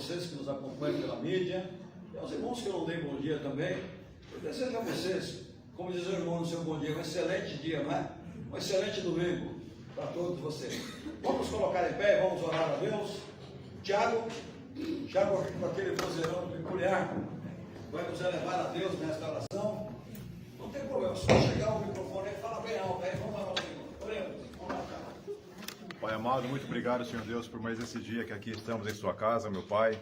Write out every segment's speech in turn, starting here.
vocês que nos acompanham pela mídia, e aos irmãos que eu não dei bom dia também. Eu desejo a vocês, como diz o irmão no seu bom dia, um excelente dia, não é? Um excelente domingo para todos vocês. Vamos colocar em pé e vamos orar a Deus. Tiago, com aquele vozeirão peculiar, vai nos elevar a Deus nesta oração. Não tem problema, só chegar o microfone e falar bem alto, aí vamos lá, Senhor. Oremos, vamos lá, cara. Pai amado, muito obrigado, Senhor Deus, por mais esse dia que aqui estamos em sua casa, meu Pai.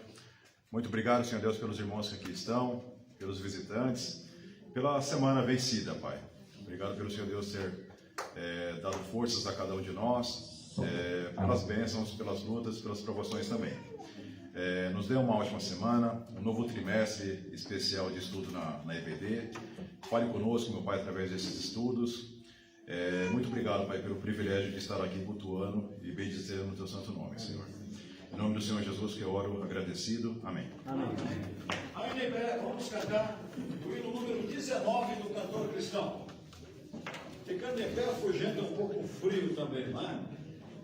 Muito obrigado, Senhor Deus, pelos irmãos que aqui estão, pelos visitantes, pela semana vencida, Pai. Obrigado pelo Senhor Deus ter dado forças a cada um de nós, pelas bênçãos, pelas lutas, pelas provações também. Nos dê uma ótima semana, um novo trimestre especial de estudo na EBD. Fale conosco, meu Pai, através desses estudos. Muito obrigado, Pai, pelo privilégio de estar aqui cultuando e bendizendo no Teu santo nome, Senhor. Em nome do Senhor Jesus que eu oro agradecido. Amém. Amém. Ainda em breve vamos cantar o hino número 19 do cantor cristão. Ficando em pé, fugindo um pouco frio também, não é?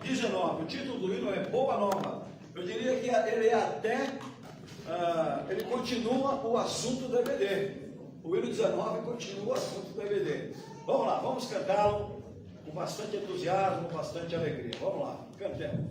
19, o título do hino é Boa Nova. Eu diria que ele é até, ele continua o assunto do EBD. O hino 19 continua o assunto do EBD. Vamos lá, vamos cantá-lo com bastante entusiasmo, bastante alegria. Vamos lá, cantemos.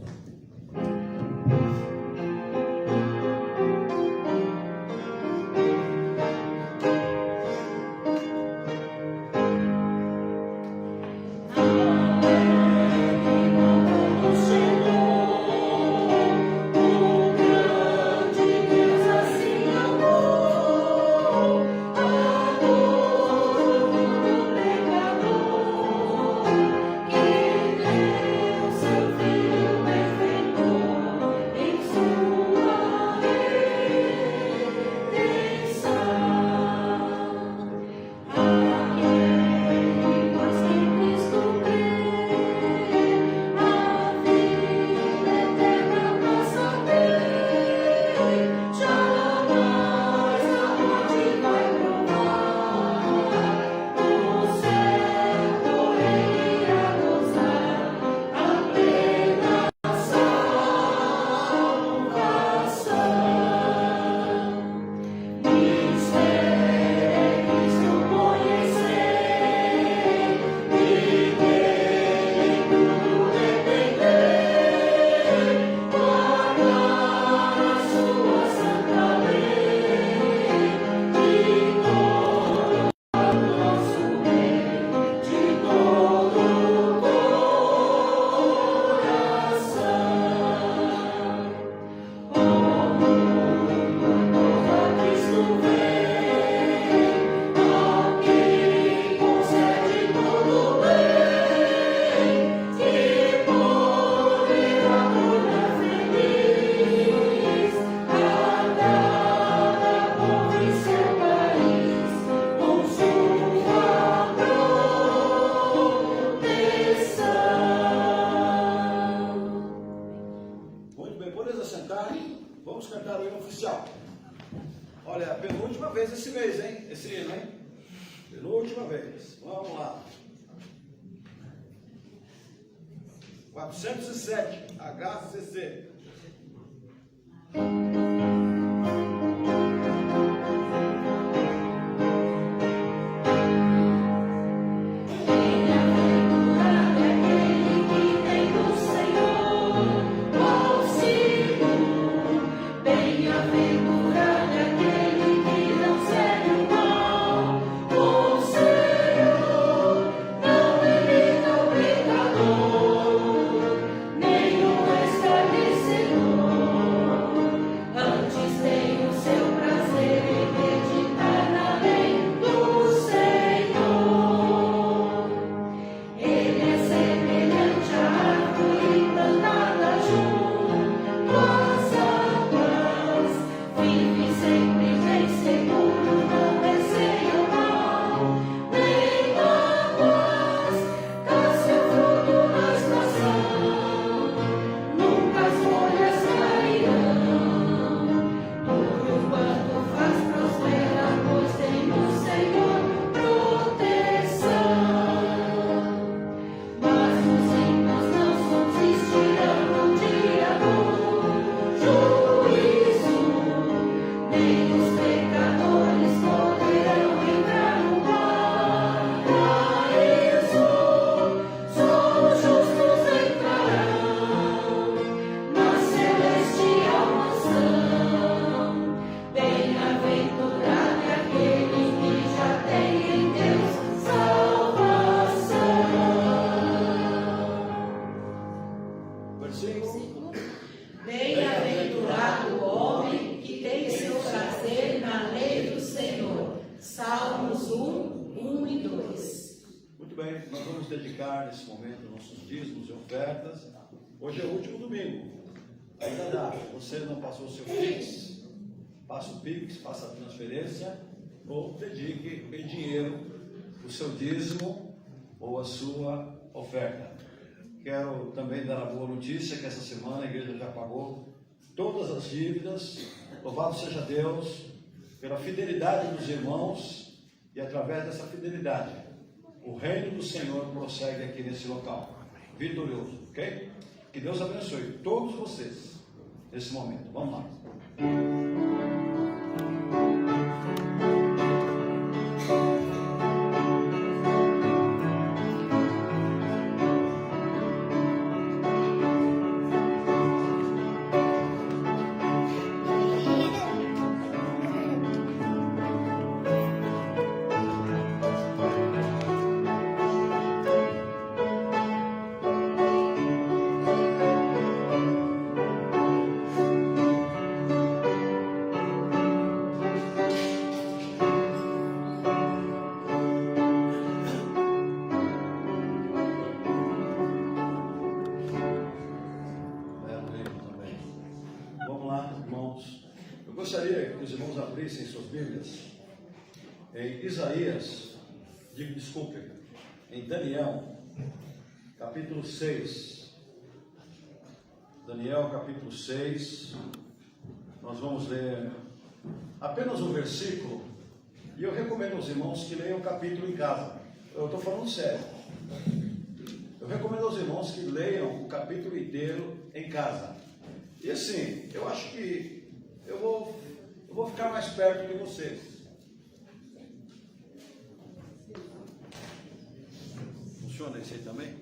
Vamos cantar o hino oficial. Olha, penúltima vez esse mês, hein? Esse hino, hein? Penúltima vez. Vamos lá. 407, HCC. Nenhum escraveceu. Versículo. Bem-aventurado o homem que tem seu prazer na lei do Senhor. Salmos 1 e 2. Muito bem, nós vamos dedicar nesse momento nossos dízimos e ofertas. Hoje é o último domingo. Ainda dá. Você não passou o seu Pix, faça o Pix, faça a transferência, ou dedique em dinheiro o seu dízimo ou a sua oferta. Quero também dar a boa notícia que essa semana a igreja já pagou todas as dívidas. Louvado seja Deus pela fidelidade dos irmãos, e através dessa fidelidade o reino do Senhor prossegue aqui nesse local, vitorioso, ok? Que Deus abençoe todos vocês nesse momento. Vamos lá. Gostaria que os irmãos abrissem suas Bíblias em Isaías, em Daniel, capítulo 6. Daniel, capítulo 6. Nós vamos ler apenas um versículo, e eu recomendo aos irmãos que leiam o capítulo em casa. Eu estou falando sério. Eu recomendo aos irmãos que leiam o capítulo inteiro em casa. E assim, eu acho que eu vou ficar mais perto de vocês. Funciona isso aí também?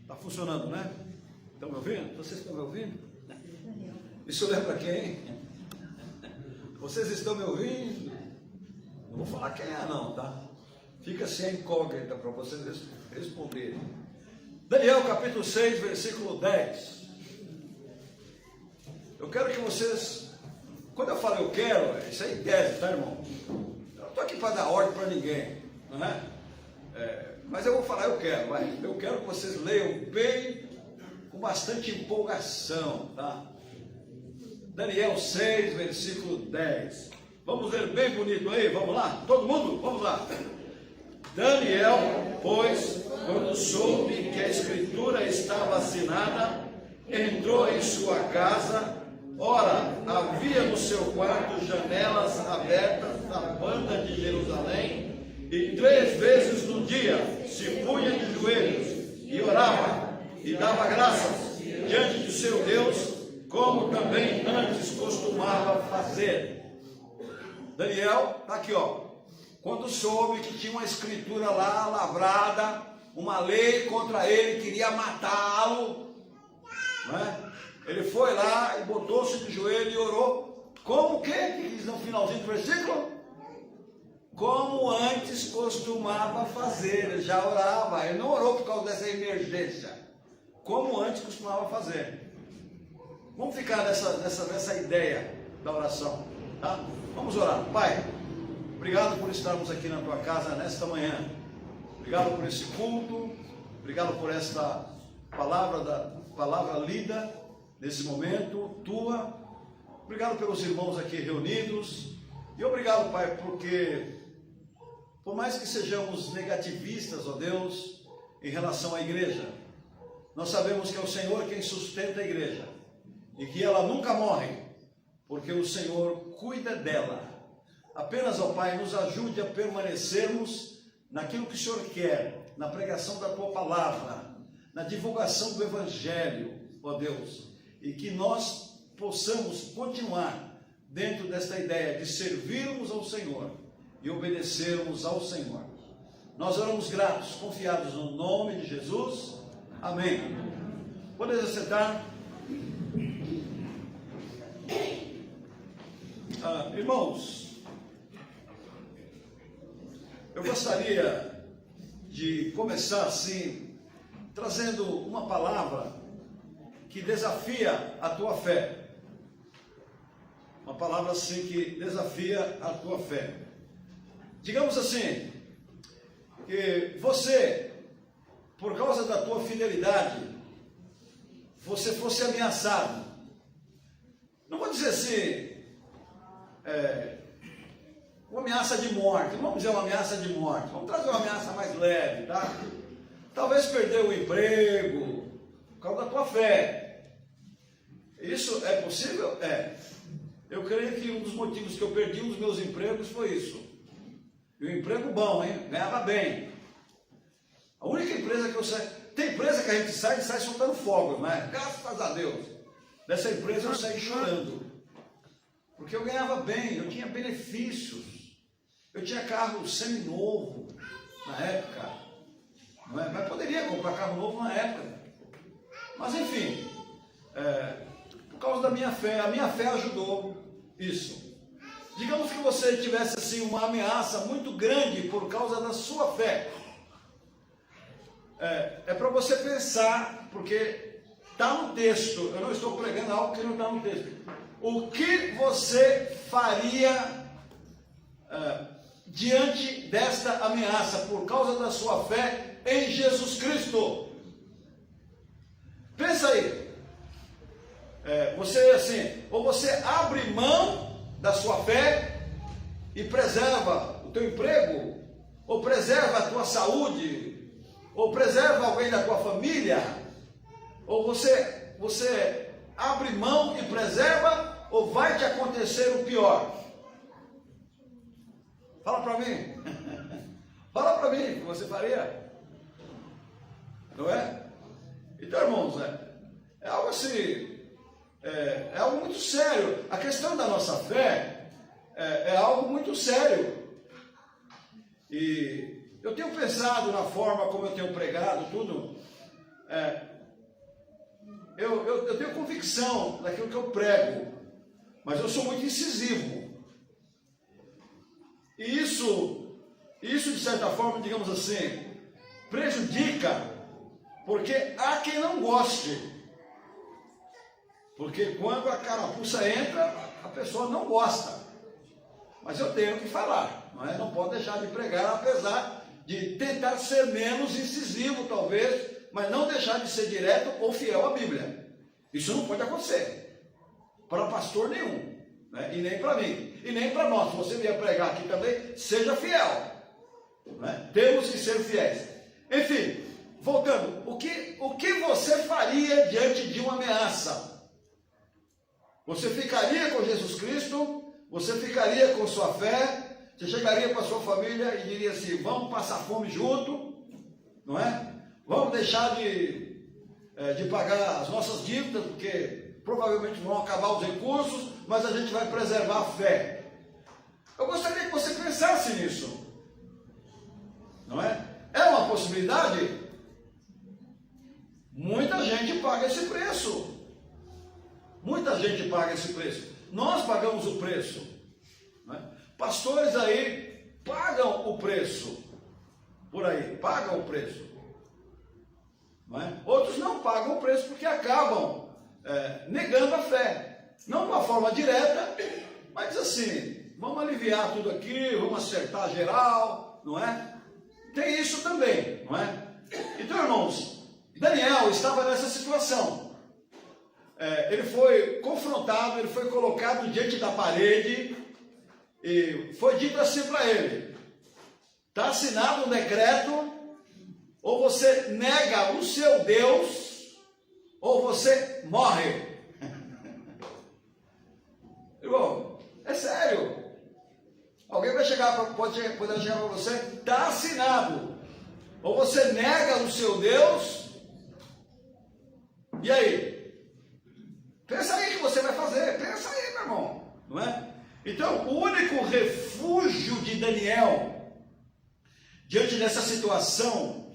Está funcionando, né? Estão me ouvindo? Vocês estão me ouvindo? Isso lembra quem? Vocês estão me ouvindo? Não vou falar quem é não, tá? Fica sem incógnita para vocês responderem. Daniel capítulo 6, versículo 10. Eu quero que vocês, quando eu falo eu quero, isso aí tese, tá, irmão? Eu não estou aqui para dar ordem para ninguém, não é? Mas eu vou falar eu quero, vai. Eu quero que vocês leiam bem, com bastante empolgação, tá? Daniel 6, versículo 10. Vamos ler bem bonito aí, vamos lá? Todo mundo? Vamos lá. Daniel, pois, quando soube que a escritura estava assinada, entrou em sua casa. Ora, havia no seu quarto janelas abertas na banda de Jerusalém, e 3 vezes no dia se punha de joelhos e orava e dava graças diante de seu Deus, como também antes costumava fazer. Daniel, está aqui, ó. Quando soube que tinha uma escritura lá lavrada, uma lei contra ele, queria matá-lo, né? Ele foi lá e botou-se de joelho e orou. Como o quê? Que diz no finalzinho do versículo? Como antes costumava fazer. Ele já orava, ele não orou por causa dessa emergência. Como antes costumava fazer. Vamos ficar nessa ideia da oração, tá? Vamos orar. Pai, obrigado por estarmos aqui na tua casa nesta manhã. Obrigado por esse culto. Obrigado por esta palavra lida nesse momento tua. Obrigado pelos irmãos aqui reunidos. E obrigado, Pai, porque por mais que sejamos negativistas, ó Deus, em relação à igreja, nós sabemos que é o Senhor quem sustenta a igreja e que ela nunca morre, porque o Senhor cuida dela. Apenas, ó Pai, nos ajude a permanecermos naquilo que o Senhor quer, na pregação da tua palavra, na divulgação do Evangelho, ó Deus, e que nós possamos continuar dentro desta ideia de servirmos ao Senhor e obedecermos ao Senhor. Nós oramos gratos, confiados no nome de Jesus. Amém. Podemos sentar. Irmãos, eu gostaria de começar assim, trazendo uma palavra que desafia a tua fé. Uma palavra assim que desafia a tua fé. Digamos assim, que você, por causa da tua fidelidade, você fosse ameaçado. Não vou dizer assim, uma ameaça de morte, vamos dizer uma ameaça de morte, vamos trazer uma ameaça mais leve, tá? Talvez perder o emprego, por causa da tua fé. Isso é possível? É. Eu creio que um dos motivos que eu perdi um dos meus empregos foi isso. E um emprego bom, hein? Ganhava bem. A única empresa que eu saí... Tem empresa que a gente sai e sai soltando fogos, né? Graças a Deus. Dessa empresa eu saí chorando. Porque eu ganhava bem, eu tinha benefícios. Eu tinha carro seminovo na época. Não é? Mas poderia comprar carro novo na época. Mas enfim, por causa da minha fé, a minha fé ajudou isso. Digamos que você tivesse assim uma ameaça muito grande por causa da sua fé. É para você pensar, porque está no texto, eu não estou pregando algo que não está no texto. O que você faria diante desta ameaça por causa da sua fé em Jesus Cristo? Pensa aí. Você assim, ou você abre mão da sua fé e preserva o teu emprego, ou preserva a tua saúde, ou preserva alguém da tua família, ou você abre mão e preserva, ou vai te acontecer o pior? Fala para mim. Fala para mim o que você faria. Não é? Então, irmãos, é algo assim, é algo muito sério. A questão da nossa fé é algo muito sério. E eu tenho pensado na forma como eu tenho pregado tudo. Eu tenho convicção daquilo que eu prego, mas eu sou muito incisivo. E isso de certa forma, digamos assim, prejudica, porque há quem não goste. Porque quando a carapuça entra, a pessoa não gosta. Mas eu tenho que falar, não é? Não pode deixar de pregar, apesar de tentar ser menos incisivo, talvez, mas não deixar de ser direto ou fiel à Bíblia. Isso não pode acontecer para pastor nenhum, né? E nem para mim, e nem para nós. Se você vier pregar aqui também, seja fiel, né? Temos que ser fiéis. Enfim, voltando, o que você faria diante de uma ameaça? Você ficaria com Jesus Cristo? Você ficaria com sua fé? Você chegaria para a sua família e diria assim, vamos passar fome junto, não é? Vamos deixar de pagar as nossas dívidas, porque provavelmente vão acabar os recursos, mas a gente vai preservar a fé. Eu gostaria que você pensasse nisso, não é? É uma possibilidade? Muita gente paga esse preço. Muita gente paga esse preço. Nós pagamos o preço, não é? Pastores aí pagam o preço. Por aí, pagam o preço. Não é? Outros não pagam o preço porque acabam negando a fé. Não de uma forma direta, mas assim, vamos aliviar tudo aqui, vamos acertar geral, não é? Tem isso também, não é? Então, irmãos, Daniel estava nessa situação. Ele foi confrontado, ele foi colocado diante da parede e foi dito assim para ele: está assinado um decreto, ou você nega o seu Deus, ou você morre. Irmão, é sério. Alguém vai chegar, poderá chegar para você, está assinado. Ou você nega o seu Deus, e aí? Pensa aí o que você vai fazer, pensa aí, meu irmão, não é? Então, o único refúgio de Daniel, diante dessa situação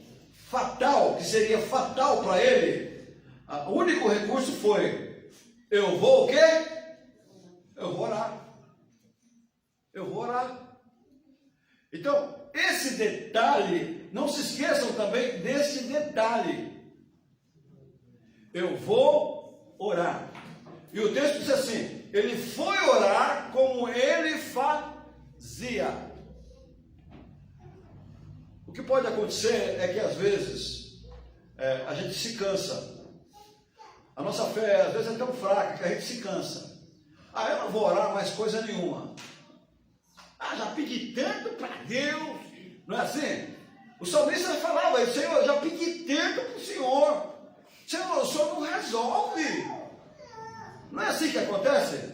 fatal, que seria fatal para ele, o único recurso foi, eu vou o quê? Eu vou orar. Eu vou orar. Então, esse detalhe, não se esqueçam também desse detalhe. Eu vou orar. E o texto diz assim, ele foi orar como ele fazia. O que pode acontecer é que às vezes a gente se cansa. A nossa fé às vezes é tão fraca que a gente se cansa. Eu não vou orar mais coisa nenhuma. Já pedi tanto para Deus. Não é assim? O salmista falava, Senhor, eu já pedi tanto para o Senhor. Senhor, o Senhor não resolve. Não é assim que acontece?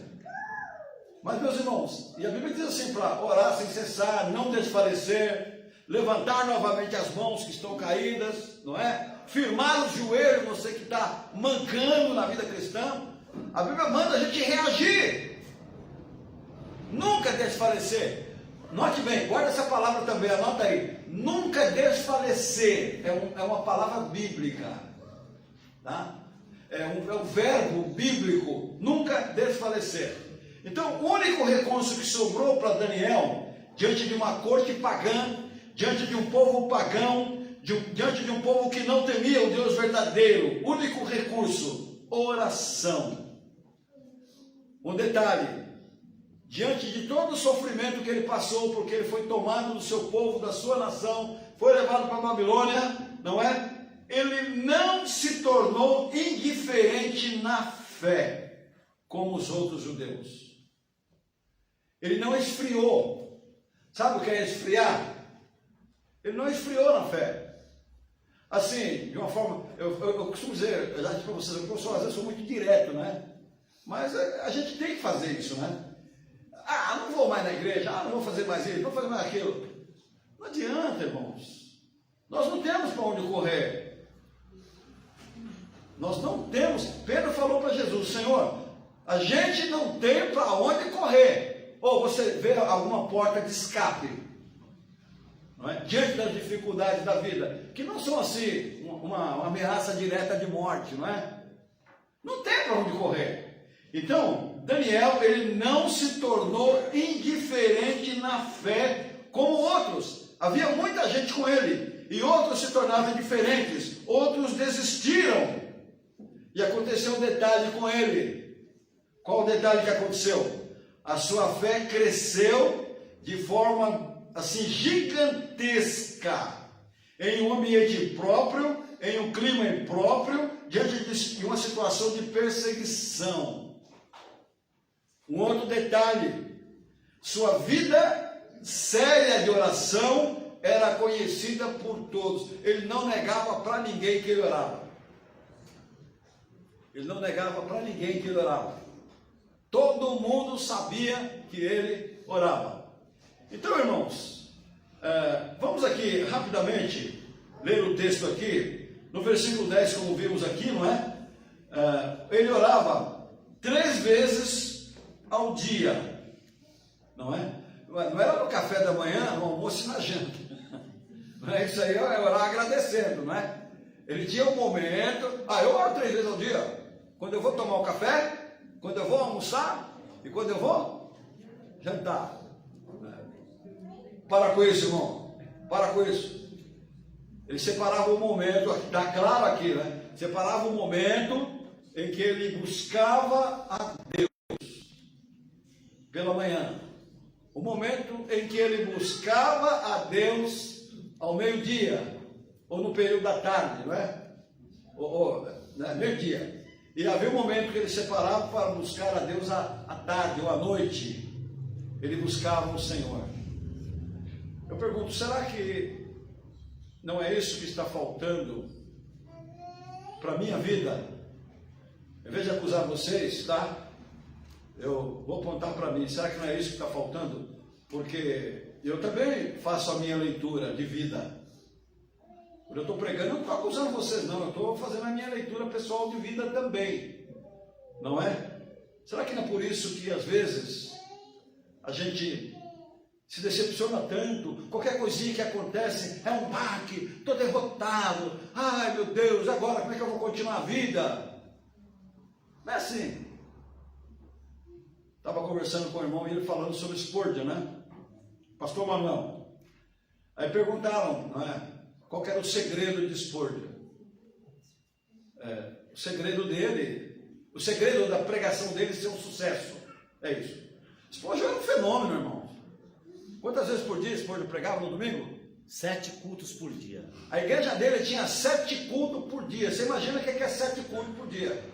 Mas, meus irmãos, e a Bíblia diz assim, para orar sem cessar, não desfalecer, levantar novamente as mãos que estão caídas, não é? Firmar os joelhos, você que está mancando na vida cristã. A Bíblia manda a gente reagir. Nunca desfalecer. Note bem, guarda essa palavra também, anota aí. Nunca desfalecer. É uma palavra bíblica. Tá? É um verbo bíblico. Nunca desfalecer. Então, o único recurso que sobrou para Daniel, diante de uma corte pagã, diante de um povo pagão, diante de um povo que não temia o Deus verdadeiro, único recurso, oração. Um detalhe. Diante de todo o sofrimento que ele passou, porque ele foi tomado do seu povo, da sua nação, foi levado para a Babilônia, não é? Ele não se tornou indiferente na fé, como os outros judeus. Ele não esfriou. Sabe o que é esfriar? Ele não esfriou na fé. Assim, de uma forma, eu costumo dizer, já disse para vocês, eu às vezes sou muito direto, né? Mas a gente tem que fazer isso, né? Não vou mais na igreja, não vou fazer mais isso, não vou fazer mais aquilo. Não adianta, irmãos. Nós não temos para onde correr. Nós não temos. Pedro falou para Jesus, Senhor, a gente não tem para onde correr. Ou você vê alguma porta de escape, não é? Diante das dificuldades da vida, que não são assim, uma ameaça direta de morte, não é? Não tem para onde correr. Então, Daniel, ele não se tornou indiferente na fé como outros. Havia muita gente com ele, e outros se tornaram indiferentes, outros desistiram. E aconteceu um detalhe com ele. Qual o detalhe que aconteceu? A sua fé cresceu de forma assim gigantesca, em um ambiente próprio, em um clima impróprio, diante de uma situação de perseguição. Um outro detalhe, sua vida séria de oração era conhecida por todos. Ele não negava para ninguém que ele orava. Ele não negava para ninguém que ele orava. Todo mundo sabia que ele orava. Então, irmãos, vamos aqui rapidamente ler o texto aqui, no versículo 10, como vimos aqui, não é? Ele orava 3 vezes ao dia, não é? Não era no café da manhã, no almoço e na janta. Não é? Isso aí é orar agradecendo, não é? Ele tinha um momento, eu oro 3 vezes ao dia, quando eu vou tomar o café, quando eu vou almoçar e quando eu vou jantar. Para com isso, irmão, para com isso. Ele separava um momento, está claro aqui, né? Separava um momento em que ele buscava a Deus pela manhã, o momento em que ele buscava a Deus ao meio-dia, ou no período da tarde, não é? Meio-dia. E havia um momento que ele separava para buscar a Deus à tarde ou à noite. Ele buscava o Senhor. Eu pergunto, será que não é isso que está faltando para a minha vida? Em vez de acusar vocês, tá? Eu vou apontar para mim, será que não é isso que está faltando? Porque eu também faço a minha leitura de vida. Quando eu estou pregando, eu não estou acusando vocês, não. Eu estou fazendo a minha leitura pessoal de vida também. Não é? Será que não é por isso que, às vezes, a gente se decepciona tanto? Qualquer coisinha que acontece é um baque, estou derrotado. Ai, meu Deus, agora como é que eu vou continuar a vida? Não é assim. Estava conversando com o irmão e ele falando sobre Spurgeon, né? Pastor Manuel. Aí perguntaram, não é? Qual que era o segredo de Spurgeon? O segredo dele, o segredo da pregação dele ser um sucesso. É isso. Spurgeon era um fenômeno, irmão. Quantas vezes por dia Spurgeon pregava no domingo? 7 cultos por dia. A igreja dele tinha 7 cultos por dia. Você imagina o que é 7 cultos por dia?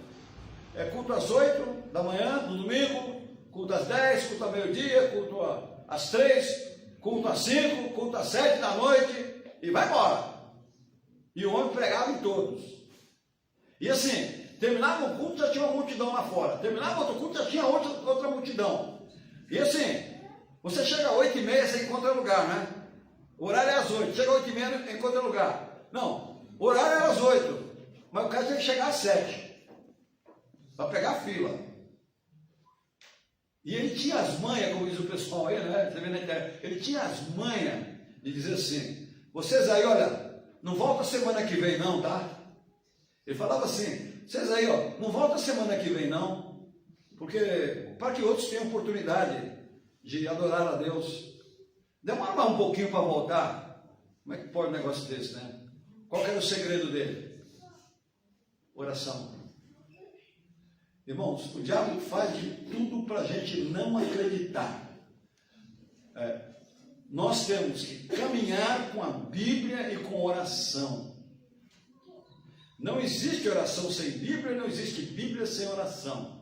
É culto às 8 da manhã, no domingo, culto às 10, culto ao meio-dia, culto às 3, culto às 5, culto às 7 da noite, e vai embora. E o homem pregava em todos. E assim, terminava o culto, já tinha uma multidão lá fora. Terminava outro culto, já tinha outra multidão. E assim, você chega às 8h30, você encontra lugar, né? O horário é às 8, chega às 8h30, encontra lugar. Não, o horário era às 8, mas o cara tinha que chegar às 7, para pegar a fila. E ele tinha as manhas, como diz o pessoal aí, né? Você vê na internet, ele tinha as manhas de dizer assim, vocês aí, olha, não volta semana que vem não, tá? Ele falava assim, vocês aí, ó, não volta semana que vem não, porque para que outros tenham oportunidade de adorar a Deus. Demora mais um pouquinho para voltar. Como é que pode um negócio desse, né? Qual que era o segredo dele? Oração. Irmãos, o diabo faz de tudo para a gente não acreditar. Nós temos que caminhar com a Bíblia e com oração. Não existe oração sem Bíblia, não existe Bíblia sem oração.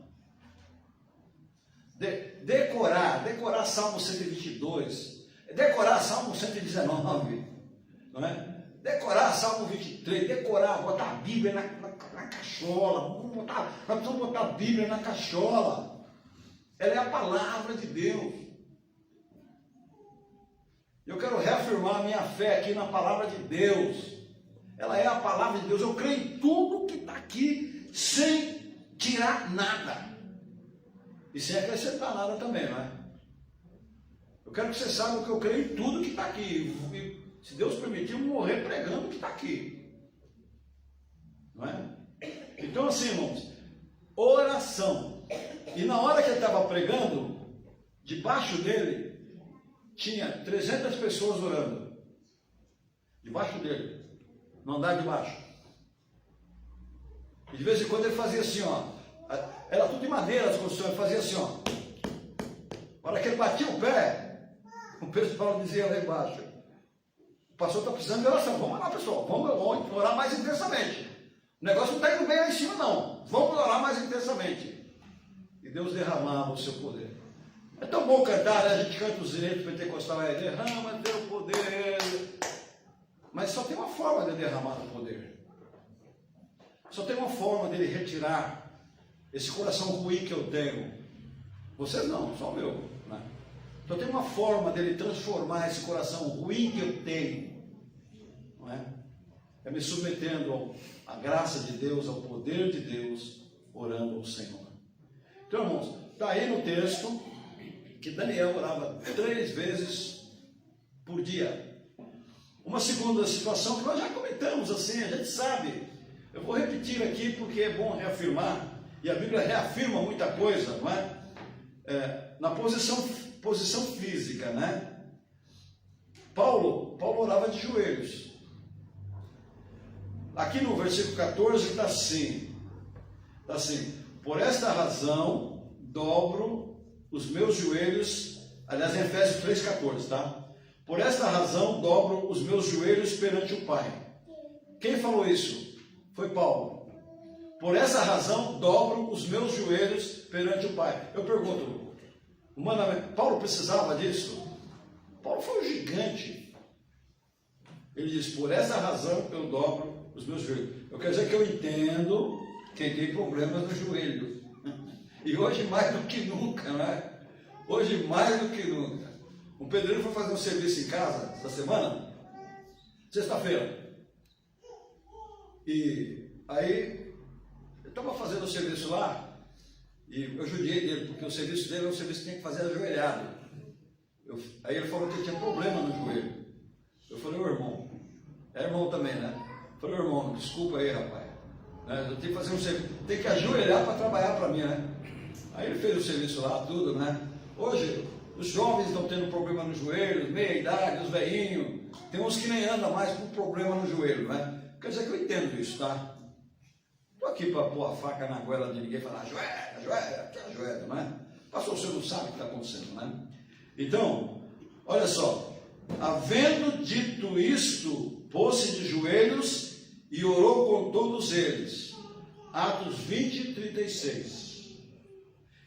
Decorar Salmo 122, decorar Salmo 119, não é? Decorar Salmo 23, botar a Bíblia na cachola, nós precisamos botar a Bíblia na cachola. Ela é a palavra de Deus. Eu quero reafirmar a minha fé aqui na palavra de Deus. Ela é a palavra de Deus. Eu creio em tudo que está aqui, sem tirar nada. E sem acrescentar nada também, não é? Eu quero que você saiba que eu creio em tudo que está aqui. E, se Deus permitir, eu morrer pregando o que está aqui. Não é? Então assim, irmãos, oração. E na hora que ele estava pregando, debaixo dele, tinha 300 pessoas orando. Debaixo dele. No andar de baixo. E de vez em quando ele fazia assim, ó. Era tudo de madeira as construções, ele fazia assim, ó. Na hora que ele batia o pé, o pessoal dizia lá embaixo, o pastor está precisando de oração. Vamos lá, pessoal, vamos orar mais intensamente. O negócio não está indo bem lá em cima, não. Vamos orar mais intensamente. E Deus derramava o seu poder. É tão bom cantar, né? A gente canta os hinos pentecostais, derrama teu poder. Mas só tem uma forma de derramar o poder. Só tem uma forma dele retirar esse coração ruim que eu tenho. Vocês não, só o meu. Né? Só tem uma forma dele transformar esse coração ruim que eu tenho. Não é? É me submetendo à graça de Deus, ao poder de Deus, orando ao Senhor. Então, irmãos, está aí no texto que Daniel orava 3 vezes por dia. Uma segunda situação que nós já comentamos assim, a gente sabe. Eu vou repetir aqui porque é bom reafirmar. E a Bíblia reafirma muita coisa, não é? Na posição física, né? Paulo orava de joelhos. Aqui no versículo 14 está assim, por esta razão dobro os meus joelhos, aliás em Efésios 3,14, tá? Por esta razão dobro os meus joelhos perante o Pai. Quem falou isso? Foi Paulo. Por essa razão dobro os meus joelhos perante o Pai. Eu pergunto, humanamente, Paulo precisava disso? Paulo foi um gigante. Ele diz, por essa razão eu dobro os meus joelhos. Eu quero dizer que eu entendo quem tem problemas no joelho. E hoje mais do que nunca, não é? Hoje mais do que nunca. Um pedreiro foi fazer um serviço em casa essa semana, sexta-feira. E aí, eu estava fazendo o serviço lá, e eu judiei dele, porque o serviço dele é um serviço que tinha que fazer ajoelhado. Aí ele falou que tinha problema no joelho. Eu falei, ô irmão, é irmão também, né? Eu falei, ô irmão, desculpa aí, rapaz. Né? Eu tenho que fazer um serviço, tem que ajoelhar para trabalhar para mim, né? Aí ele fez o serviço lá, tudo, né? Hoje, os jovens estão tendo problema no joelho, meia idade, os velhinhos. Tem uns que nem andam mais com problema no joelho, né? Quer dizer que eu entendo isso, tá? Estou aqui para pôr a faca na goela de ninguém e falar, ajoelha, ajoelha, que ajoelha, né? Pastor, você não sabe o que está acontecendo, né? Então, olha só. Havendo dito isto, pôs-se de joelhos e orou com todos eles. Atos 20, 36.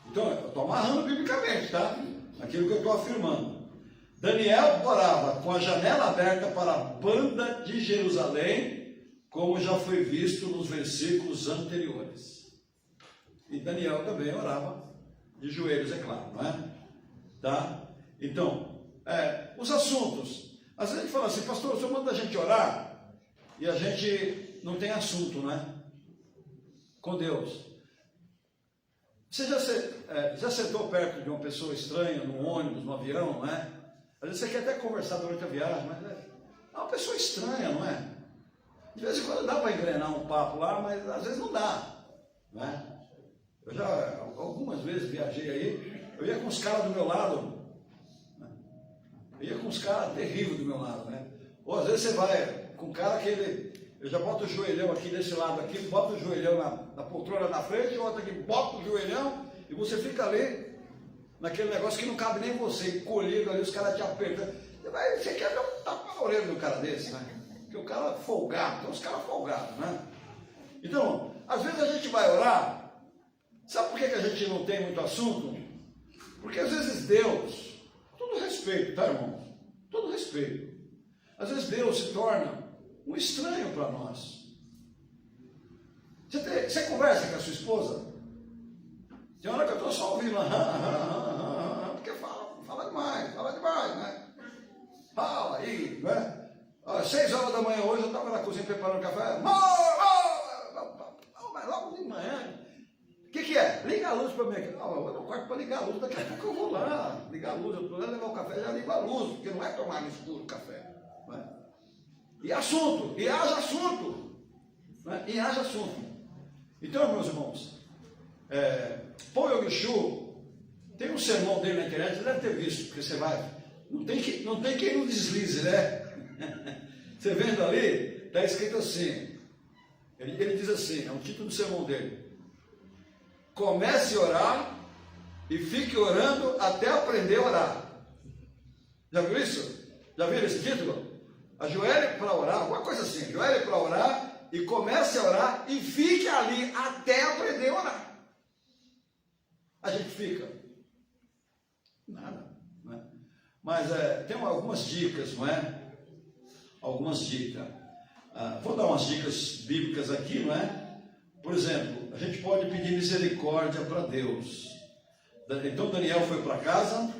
Então, eu estou amarrando biblicamente, tá? Aquilo que eu estou afirmando. Daniel orava com a janela aberta para a banda de Jerusalém, como já foi visto nos versículos anteriores. E Daniel também orava de joelhos, é claro, não é? Tá? Então, os assuntos. Às vezes a gente fala assim, pastor, o senhor manda a gente orar e a gente não tem assunto, né? Com Deus. Você já sentou perto de uma pessoa estranha, no ônibus, no avião, não é? Às vezes você quer até conversar durante a viagem, mas é uma pessoa estranha, não é? De vez em quando dá para engrenar um papo lá, mas às vezes não dá, né? Eu já algumas vezes viajei aí, eu ia com os caras do meu lado, né? Eu ia com os caras terríveis do meu lado, né? Ou às vezes você vai com um cara que eu já boto o joelhão aqui desse lado aqui, boto o joelhão na poltrona da frente, e outro aqui, boto o joelhão, e você fica ali, naquele negócio que não cabe nem você, encolhido ali, os caras te apertando. Você quer dar um tapa na orelha de um cara desse, né? Porque o cara é folgado, tem uns caras folgados, né? Então, às vezes a gente vai orar, sabe por que a gente não tem muito assunto? Porque às vezes Deus, todo respeito, tá, irmão? Todo respeito. Às vezes Deus se torna um estranho para nós. Você conversa com a sua esposa? Tem hora que eu estou só ouvindo, porque fala demais, né? Fala aí, né? Às 6 horas da manhã hoje eu estava na cozinha preparando café. Mas logo de manhã, o que é? Liga a luz para mim aqui. Não, eu vou no quarto para ligar a luz, daqui a pouco eu vou lá, ligar a luz, eu estou lá levar o café, já ligo a luz, porque não é tomar no escuro o café. Né? E assunto, e haja assunto. Né? E haja assunto. Então, meus irmãos, Paul Yong-Shu tem um sermão dele na internet, você deve ter visto, porque você vai, não tem quem não deslize, né? Você vendo ali, está escrito assim, ele diz assim, é um título do sermão dele: comece a orar e fique orando até aprender a orar. Já viu isso? Já viram esse título? Ajoelhe para orar, alguma coisa assim, ajoelhe para orar e comece a orar e fique ali até aprender a orar. A gente fica? Nada, não é? Mas tem algumas dicas, não é? Algumas dicas. Vou dar umas dicas bíblicas aqui, não é? Por exemplo, a gente pode pedir misericórdia para Deus. Então Daniel foi para casa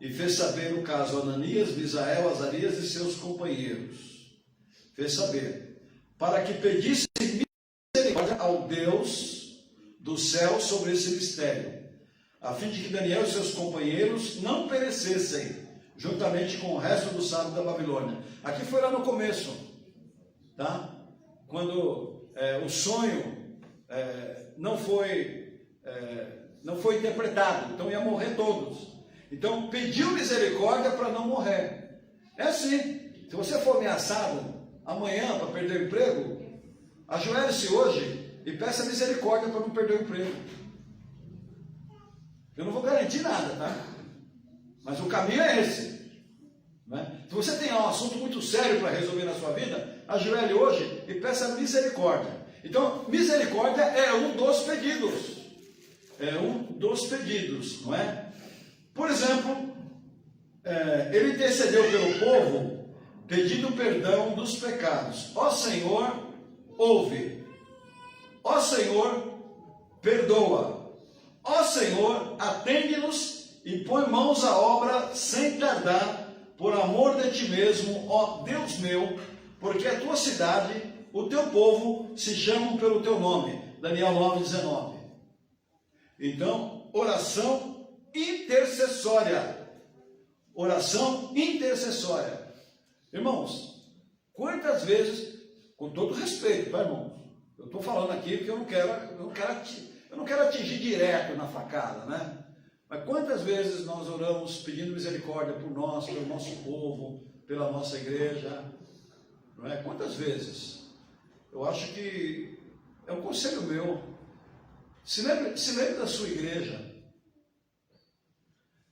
e fez saber o caso a Ananias, Misael, Azarias e seus companheiros. Fez saber, para que pedisse misericórdia ao Deus do céu sobre esse mistério, a fim de que Daniel e seus companheiros não perecessem, juntamente com o resto do sábio da Babilônia. Aqui foi lá no começo, tá? Quando o sonho não foi interpretado, então ia morrer todos. Então pediu misericórdia para não morrer. É assim, se você for ameaçado amanhã para perder o emprego, ajoelhe-se hoje e peça misericórdia para não perder o emprego. Eu não vou garantir nada, tá? Mas o caminho é esse. Né? Se você tem um assunto muito sério para resolver na sua vida, ajoelhe hoje e peça misericórdia. Então, misericórdia é um dos pedidos. É um dos pedidos, não é? Por exemplo, ele intercedeu pelo povo, pedindo perdão dos pecados. Ó Senhor, ouve. Ó Senhor, perdoa. Ó Senhor, atende-nos e põe mãos à obra sem tardar, por amor de ti mesmo, ó Deus meu, porque a tua cidade, o teu povo se chamam pelo teu nome. Daniel 9:19. Então, oração intercessória. Oração intercessória. Irmãos, quantas vezes, com todo respeito, tá, irmãos? Eu estou falando aqui porque eu não quero atingir direto na facada, né? Mas quantas vezes nós oramos pedindo misericórdia por nós, pelo nosso povo, pela nossa igreja, não é? Quantas vezes? Eu acho que é um conselho meu. Se lembre da sua igreja.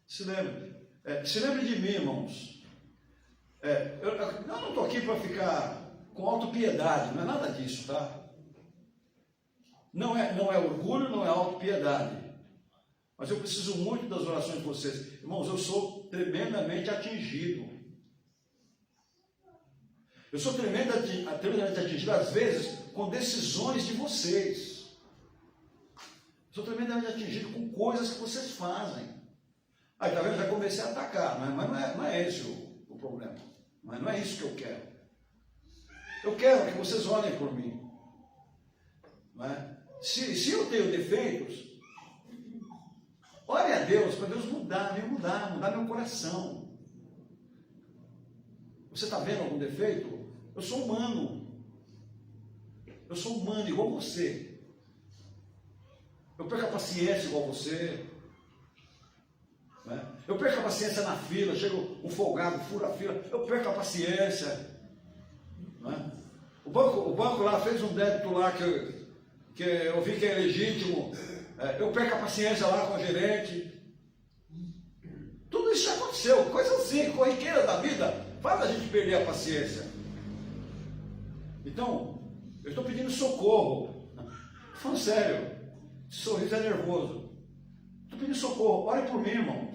Se lembre de mim, irmãos. Eu não estou aqui para ficar com autopiedade, não é nada disso, tá? Não é orgulho, não é autopiedade. Mas eu preciso muito das orações de vocês. Irmãos, eu sou tremendamente atingido. Eu sou tremendamente atingido, às vezes, com decisões de vocês. Eu sou tremendamente atingido com coisas que vocês fazem. Aí, tá vendo? Já comecei a atacar, mas não é esse o problema. Mas não é isso que eu quero. Eu quero que vocês olhem por mim. Não é? Se eu tenho defeitos, ore a Deus para Deus mudar meu coração. Você está vendo algum defeito? Eu sou humano. Eu sou humano igual você. Eu perco a paciência igual você. Né? Eu perco a paciência na fila, chega um folgado, fura a fila, eu perco a paciência. Né? O banco lá fez um débito lá que eu vi que é legítimo. Eu perco a paciência lá com o gerente. Tudo isso já aconteceu, coisa assim, corriqueira da vida, faz a gente perder a paciência. Então, eu estou pedindo socorro. Estou falando sério, esse sorriso é nervoso. Estou pedindo socorro, ore por mim, irmão.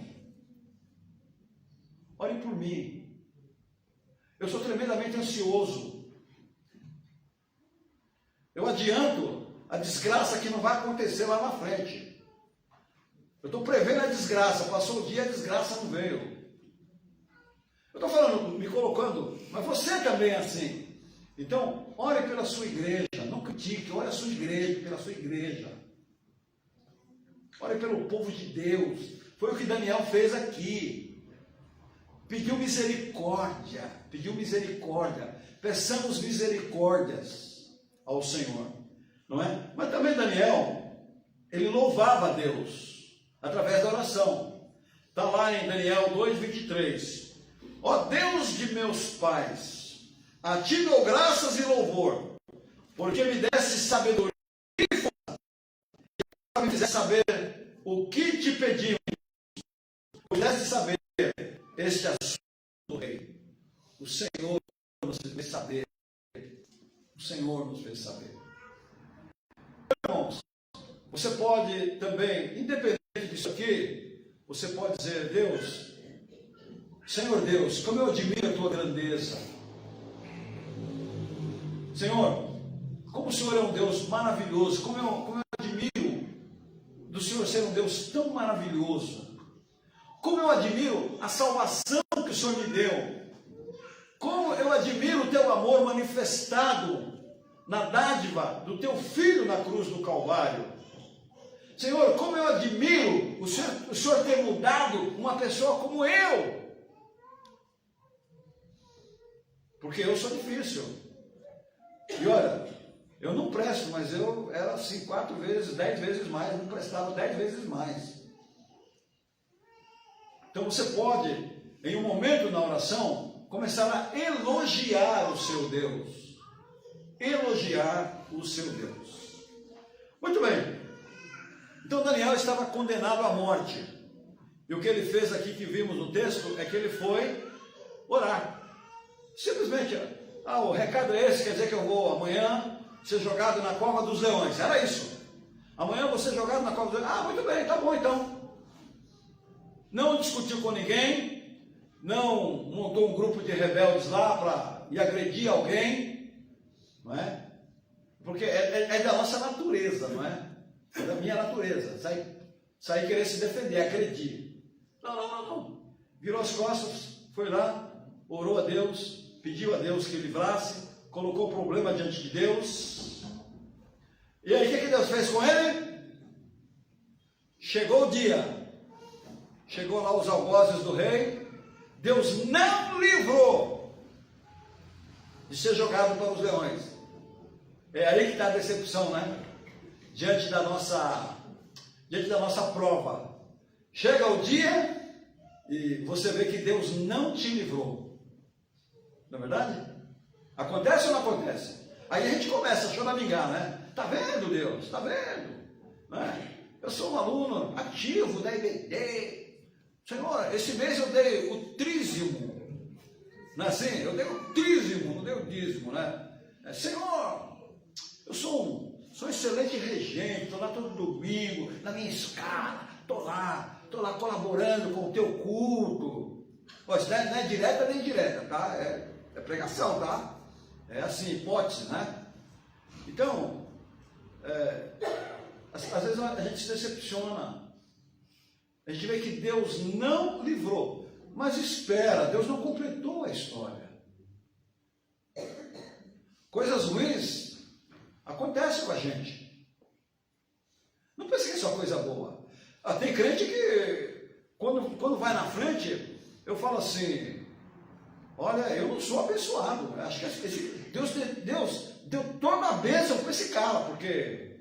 Ore por mim. Eu sou tremendamente ansioso. Eu adianto a desgraça que não vai acontecer lá na frente. Eu estou prevendo a desgraça, passou o dia, a desgraça não veio. Eu estou falando, me colocando, mas você também é assim. Então, ore pela sua igreja, não critique, ore a sua igreja, pela sua igreja. Ore pelo povo de Deus. Foi o que Daniel fez aqui. Pediu misericórdia, peçamos misericórdias ao Senhor. Não é? Mas também Daniel, ele louvava a Deus através da oração. Está lá em Daniel 2:23. Ó Deus de meus pais, a ti dou graças e louvor, porque me desse sabedoria e força, para me fizesse saber o que te pedimos, pudesse saber este assunto do rei. O Senhor nos fez saber. O Senhor nos fez saber. Irmãos, você pode também, independente disso aqui, você pode dizer: Deus, Senhor Deus, como eu admiro a tua grandeza. Senhor, como o Senhor é um Deus maravilhoso, como eu admiro do Senhor ser um Deus tão maravilhoso. Como eu admiro a salvação que o Senhor me deu. Como eu admiro o teu amor manifestado na dádiva do teu Filho na cruz do Calvário. Senhor, como eu admiro o Senhor ter mudado uma pessoa como eu. Porque eu sou difícil. E olha, eu não presto, mas eu era assim 4 vezes, 10 vezes mais, não prestava 10 vezes mais. Então você pode, em um momento na oração, começar a elogiar o seu Deus. Elogiar o seu Deus. Muito bem. Então Daniel estava condenado à morte. E o que ele fez aqui, que vimos no texto, é que ele foi orar. Simplesmente, o recado é esse, quer dizer que eu vou amanhã ser jogado na cova dos leões. Era isso. Amanhã eu vou ser jogado na cova dos leões. Muito bem, tá bom então. Não discutiu com ninguém, não montou um grupo de rebeldes lá para ir agredir alguém, não é? Porque é da nossa natureza, não é? É da minha natureza, sair querer se defender, agredir. Não. Virou as costas, foi lá, orou a Deus, pediu a Deus que livrasse, colocou o problema diante de Deus. E aí o que Deus fez com ele? Chegou o dia, chegou lá os algozes do rei, Deus não livrou de ser jogado para os leões. É aí que está a decepção, né? Diante da nossa prova. Chega o dia e você vê que Deus não te livrou. Não é verdade? Acontece ou não acontece? Aí a gente começa a choramingar, né? Tá vendo, Deus? Tá vendo? Né? Eu sou um aluno ativo da IBD. Senhor, esse mês eu dei o trízimo. Não é assim? Eu dei o trízimo, não dei o dízimo, né? Senhor, eu sou um excelente regente, estou lá todo domingo, na minha escala, estou lá colaborando com o teu culto. Pô, isso não é direta nem indireta, tá? É pregação, tá? É assim, hipótese, né? Então, às vezes a gente se decepciona. A gente vê que Deus não livrou, mas espera, Deus não completou a história. Coisas ruins acontecem com a gente. Não pense que é só coisa boa. Tem crente que, quando vai na frente, eu falo assim, olha, eu não sou abençoado. Acho que Deus deu toda a bênção para esse cara, porque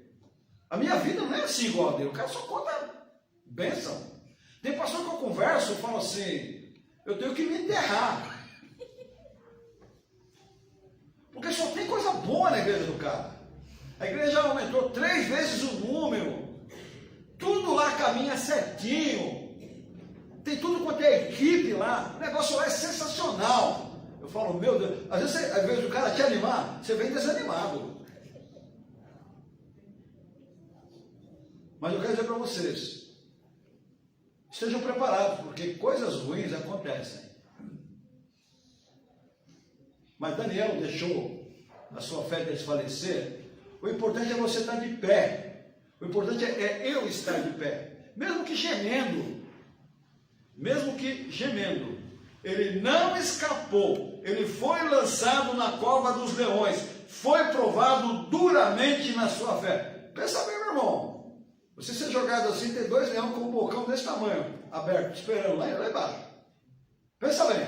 a minha vida não é assim igual a dele. O cara só conta bênção. Tem pastor que eu converso, eu falo assim, eu tenho que me enterrar. Porque só tem coisa boa na igreja do cara. A igreja aumentou 3 vezes o número. Tudo lá caminha certinho. Tem tudo quanto é equipe lá. O negócio lá é sensacional. Eu falo, meu Deus, às vezes o cara te animar, você vem desanimado. Mas eu quero dizer para vocês, estejam preparados, porque coisas ruins acontecem. Mas Daniel deixou a sua fé desfalecer. O importante é você estar de pé. O importante é eu estar de pé. Mesmo que gemendo. Ele não escapou. Ele foi lançado na cova dos leões. Foi provado duramente na sua fé. Pensa bem, meu irmão. Você ser jogado assim, tem 2 leões com um bocão desse tamanho, aberto, esperando lá embaixo. Pensa bem.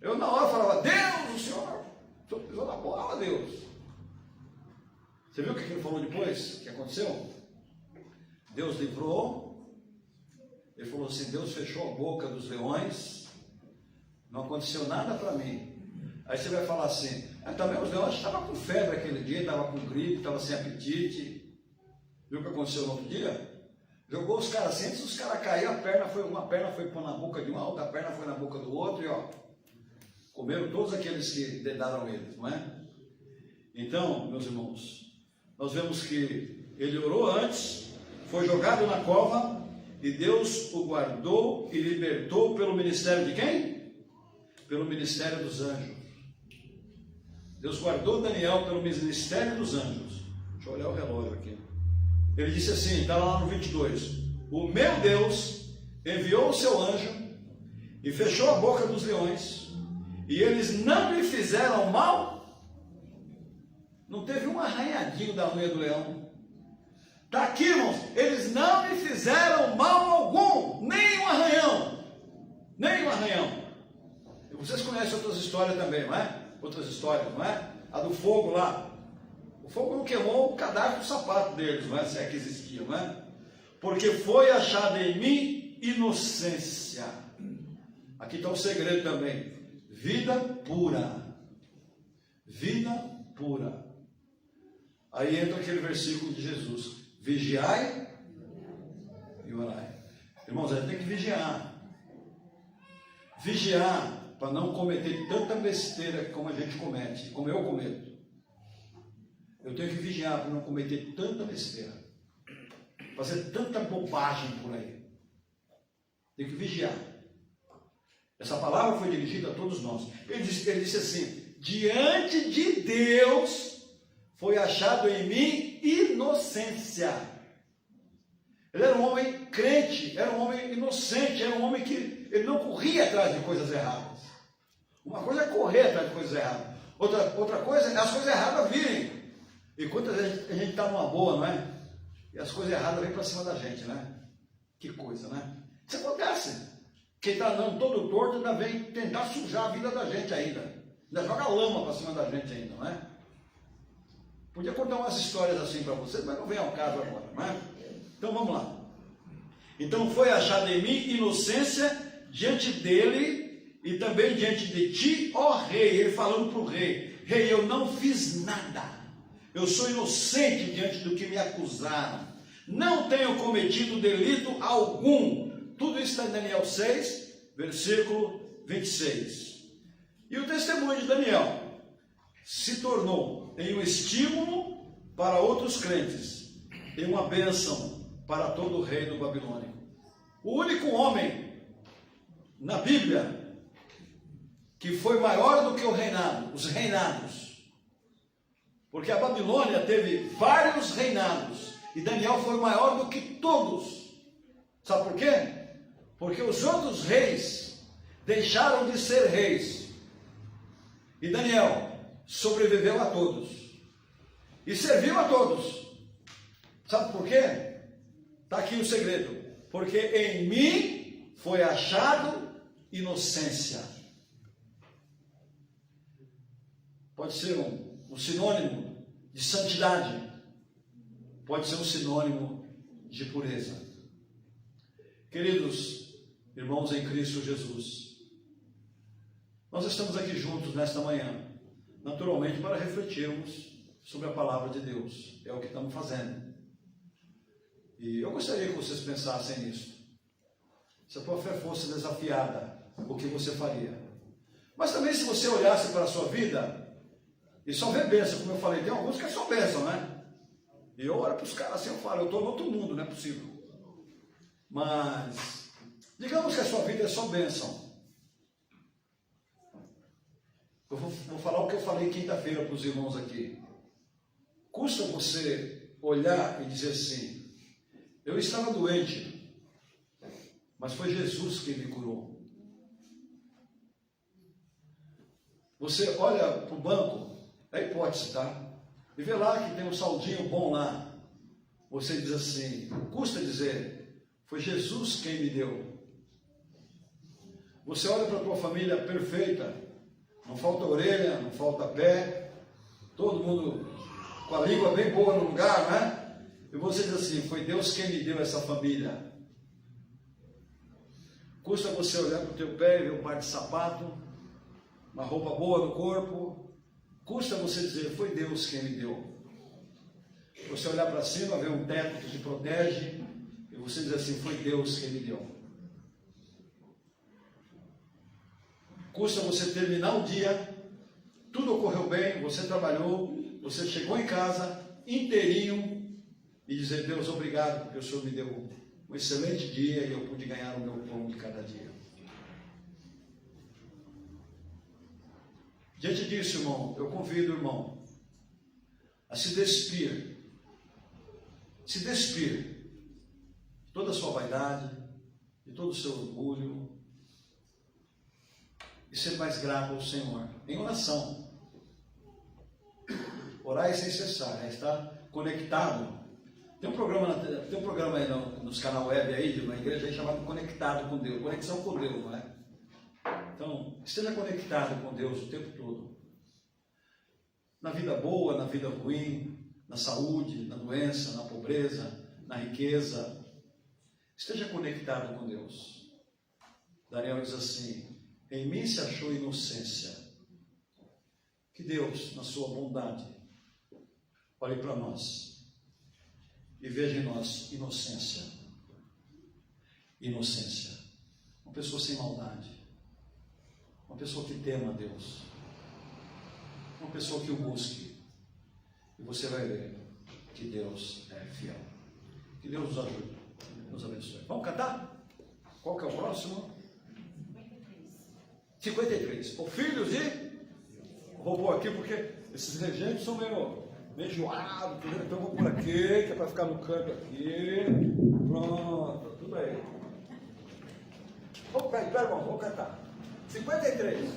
Eu na hora falava, Deus, o Senhor pisou na bola, Deus. Você viu o que ele falou depois? O que aconteceu? Deus livrou. Ele falou assim, Deus fechou a boca dos leões. Não aconteceu nada para mim. Aí você vai falar assim, também os leões estavam com febre aquele dia, estavam com gripe, estavam sem apetite. Viu o que aconteceu no outro dia? Jogou os caras assim, antes os caras caíram, uma perna foi pôr na boca de uma, outra perna foi na boca do outro e ó, comeram todos aqueles que dedaram eles, não é? Então, meus irmãos, nós vemos que ele orou antes, foi jogado na cova e Deus o guardou e libertou pelo ministério de quem? Pelo ministério dos anjos. Deus guardou Daniel pelo ministério dos anjos. Deixa eu olhar o relógio aqui. Ele disse assim, está lá no 22. O meu Deus enviou o seu anjo e fechou a boca dos leões e eles não lhe fizeram mal. Não teve um arranhadinho da unha do leão. Está aqui, irmãos. Eles não lhe fizeram mal algum. Nem um arranhão. Nem um arranhão. E vocês conhecem outras histórias também, não é? Outras histórias, não é? A do fogo lá. O fogo não queimou o cadáver do sapato deles, não é? Se é que existia, não é? Porque foi achada em mim inocência. Aqui está o segredo também. Vida pura. Vida pura. Aí entra aquele versículo de Jesus. Vigiai e orai. Irmãos, a gente tem que vigiar. Vigiar para não cometer tanta besteira como a gente comete, como eu cometo. Eu tenho que vigiar para não cometer tanta besteira, fazer tanta bobagem por aí. Tenho que vigiar. Essa palavra foi dirigida a todos nós. Ele disse assim, diante de Deus foi achado em mim inocência. Ele era um homem crente, era um homem inocente, era um homem que ele não corria atrás de coisas erradas. Uma coisa é correr atrás de coisas erradas. Outra coisa é as coisas erradas virem. E quantas vezes a gente está numa boa, não é? E as coisas erradas vêm para cima da gente, né? Que coisa, né? Isso acontece. Quem está andando todo torto ainda vem tentar sujar a vida da gente ainda. Ainda joga lama para cima da gente ainda, não é? Podia contar umas histórias assim para vocês, mas não vem ao caso agora, não é? Então vamos lá. Então foi achada em mim inocência diante dele e também diante de ti, ó rei. Ele falando para o rei: rei, eu não fiz nada. Eu sou inocente diante do que me acusaram. Não tenho cometido delito algum. Tudo isso está em Daniel 6, versículo 26. E o testemunho de Daniel se tornou em um estímulo para outros crentes, em uma bênção para todo o reino babilônico. O único homem na Bíblia que foi maior do que o reinado, os reinados, porque a Babilônia teve vários reinados e Daniel foi maior do que todos. Sabe por quê? Porque os outros reis deixaram de ser reis e Daniel sobreviveu a todos e serviu a todos. Sabe por quê? Está aqui o segredo. Porque em mim foi achado inocência. Pode ser um sinônimo de santidade, pode ser um sinônimo de pureza. Queridos irmãos em Cristo Jesus, nós estamos aqui juntos nesta manhã, naturalmente para refletirmos sobre a palavra de Deus. É o que estamos fazendo. E eu gostaria que vocês pensassem nisso. Se a tua fé fosse desafiada, o que você faria? Mas também se você olhasse para a sua vida e só vê bênção, como eu falei, tem alguns que é só bênção, né? E eu olho para os caras assim, eu falo, eu estou no outro mundo, não é possível. Mas, digamos que a sua vida é só bênção. Eu vou falar o que eu falei quinta-feira para os irmãos aqui. Custa você olhar e dizer assim: eu estava doente, mas foi Jesus quem me curou. Você olha para o banco, é hipótese, tá? E vê lá que tem um saldinho bom lá. Você diz assim, custa dizer, foi Jesus quem me deu. Você olha para a tua família perfeita, não falta orelha, não falta pé, todo mundo com a língua bem boa no lugar, né? E você diz assim, foi Deus quem me deu essa família. Custa você olhar para o teu pé e ver um par de sapato, uma roupa boa no corpo. Custa você dizer, foi Deus quem me deu. Você olhar para cima, ver um teto que te protege, e você diz assim, foi Deus quem me deu. Custa você terminar o dia, tudo ocorreu bem, você trabalhou, você chegou em casa inteirinho e dizer, Deus, obrigado, porque o Senhor me deu um excelente dia e eu pude ganhar o meu pão de cada dia. Diante disso, irmão, eu convido o irmão a se despir de toda a sua vaidade, de todo o seu orgulho, e ser mais grato ao Senhor, em oração. Orar sem cessar, é estar conectado. Tem um programa aí nos canal web aí, de uma igreja aí chamado Conectado com Deus, conexão com Deus, não é? Então, esteja conectado com Deus o tempo todo. Na vida boa, na vida ruim, na saúde, na doença, na pobreza, na riqueza. Esteja conectado com Deus. Daniel diz assim, em mim se achou inocência. Que Deus, na sua bondade, olhe para nós e veja em nós inocência. Inocência. Uma pessoa sem maldade. Uma pessoa que tema a Deus. Uma pessoa que o busque. E você vai ver que Deus é fiel. Que Deus nos ajude. Nos abençoe. Vamos cantar? Qual que é o próximo? 53. O filhos de... Vou pôr aqui porque esses regentes são meio enjoados. Então eu vou por aqui, que é para ficar no canto aqui. Pronto, tudo aí. Espera, irmão, vamos cantar. 53.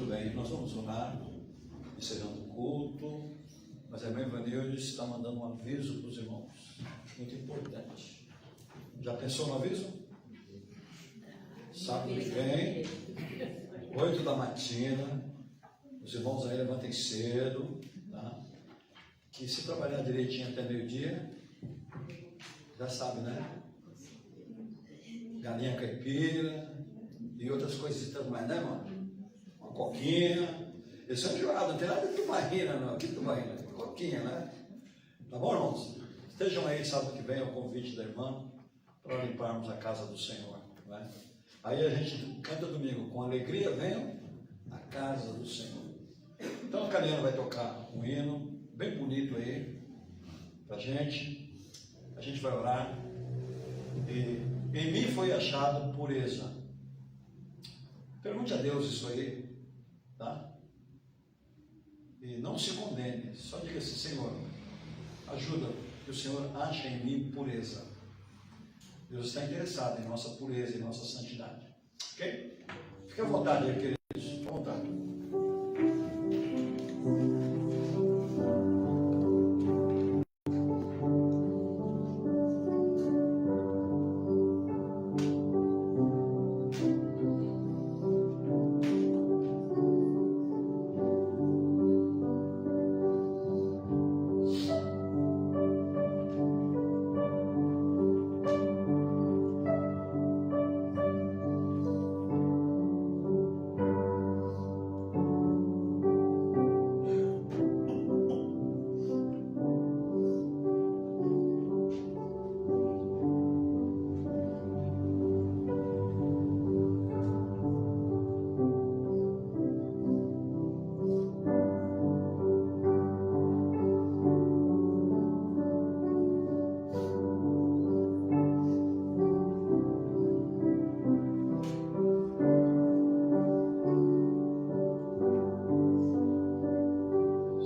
Muito bem, nós vamos orar, encerrando o culto, mas a irmã Ivanilde está mandando um aviso para os irmãos, muito importante. Já pensou no aviso? Sábado que vem, 8 da matina, os irmãos aí levantem cedo, tá? Que se trabalhar direitinho até meio-dia, já sabe, né? Galinha caipira e outras coisas mais, né, mano? Uma coquinha. Eles são enjoados, não tem nada de tubarina, não. Que tubarina? Coquinha, né? Tá bom, irmãos? Estejam aí sábado que vem ao convite da irmã para limparmos a casa do Senhor, né? Aí a gente canta domingo, com alegria venham à casa do Senhor. Então a Cariana vai tocar um hino bem bonito aí pra gente. A gente vai orar. E em mim foi achado pureza. Pergunte a Deus isso aí, tá? E não se condene, só diga assim: Senhor, ajuda, que o Senhor ache em mim pureza. Deus está interessado em nossa pureza, em nossa santidade. Ok? Fique à vontade aí, queridos. Fique à vontade.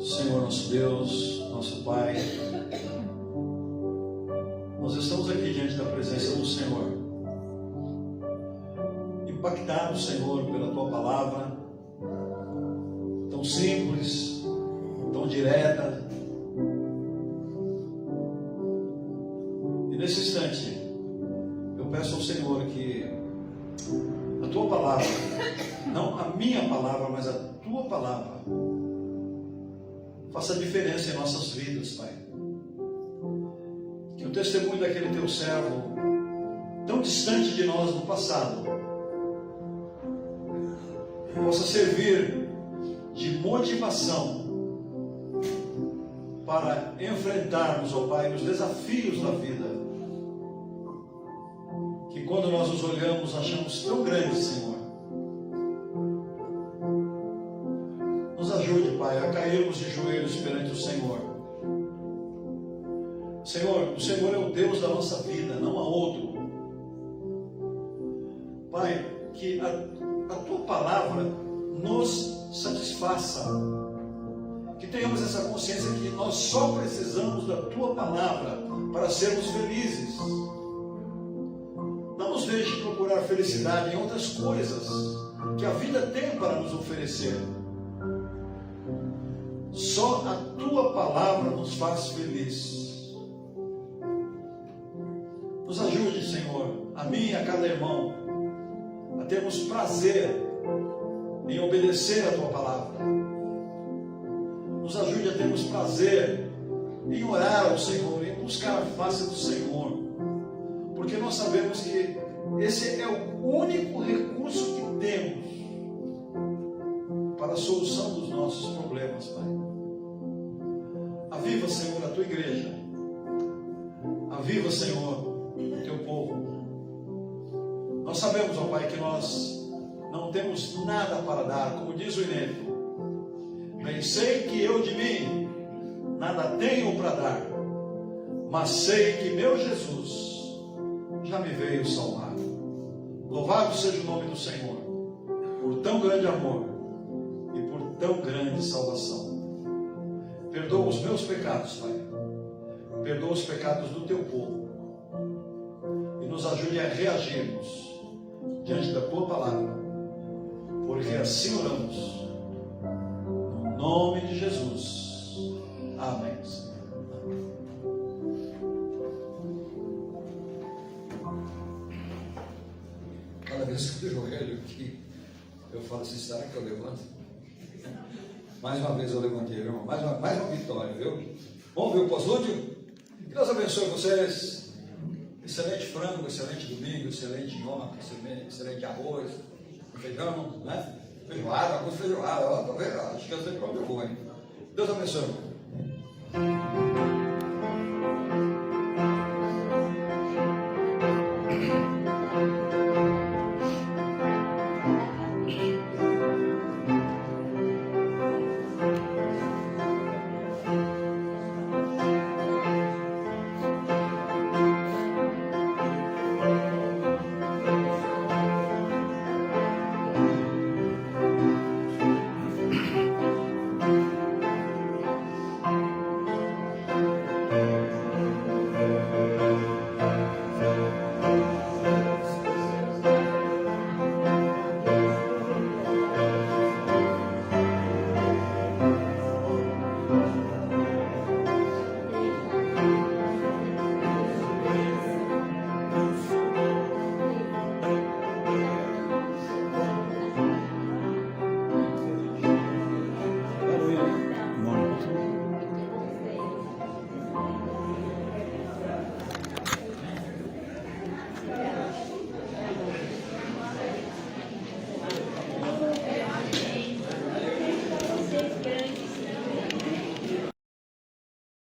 Senhor, nosso Deus, nosso Pai, nós estamos aqui diante da presença do Senhor, impactados, Senhor, pela Tua palavra, tão simples, tão direta. E nesse instante, eu peço ao Senhor que a Tua palavra, não a minha palavra, mas a Tua palavra, faça diferença em nossas vidas, Pai. Que o testemunho daquele Teu servo, tão distante de nós no passado, possa servir de motivação para enfrentarmos, ó Pai, os desafios da vida, que quando nós os olhamos, achamos tão grandes, Senhor. Nos ajude, Pai, a cairmos de joelhos perante o Senhor. Senhor, o Senhor é o Deus da nossa vida, não há outro. Pai, que a Tua palavra nos satisfaça. Que tenhamos essa consciência que nós só precisamos da Tua palavra para sermos felizes. Não nos deixe procurar felicidade em outras coisas que a vida tem para nos oferecer. Só a Tua palavra nos faz feliz. Nos ajude, Senhor, a mim e a cada irmão, a termos prazer em obedecer a Tua palavra. Nos ajude a termos prazer em orar ao Senhor, em buscar a face do Senhor, porque nós sabemos que esse é o único recurso que temos para a solução dos nossos problemas, Pai. Aviva, Senhor, a Tua igreja. Aviva, Senhor, o Teu povo. Nós sabemos, ó Pai, que nós não temos nada para dar, como diz o inédito. Bem sei que eu de mim nada tenho para dar, mas sei que meu Jesus já me veio salvar. Louvado seja o nome do Senhor, por tão grande amor e por tão grande salvação. Perdoa os meus pecados, Pai. Perdoa os pecados do Teu povo. E nos ajude a reagirmos diante da Tua palavra. Porque assim oramos nome de Jesus. Amém. Cada vez que eu joelho aqui, eu falo assim, será que eu levanto? Mais uma vez eu levantei, irmão. Mais uma vitória, viu? Vamos ver o pós-último? Que Deus abençoe vocês. Excelente frango, excelente domingo, excelente nhoca, excelente arroz, feijão, né? Feijoada, arroz feijoada. Ó, tá vendo? Acho que eu sei pra onde eu vou, hein? Deus abençoe.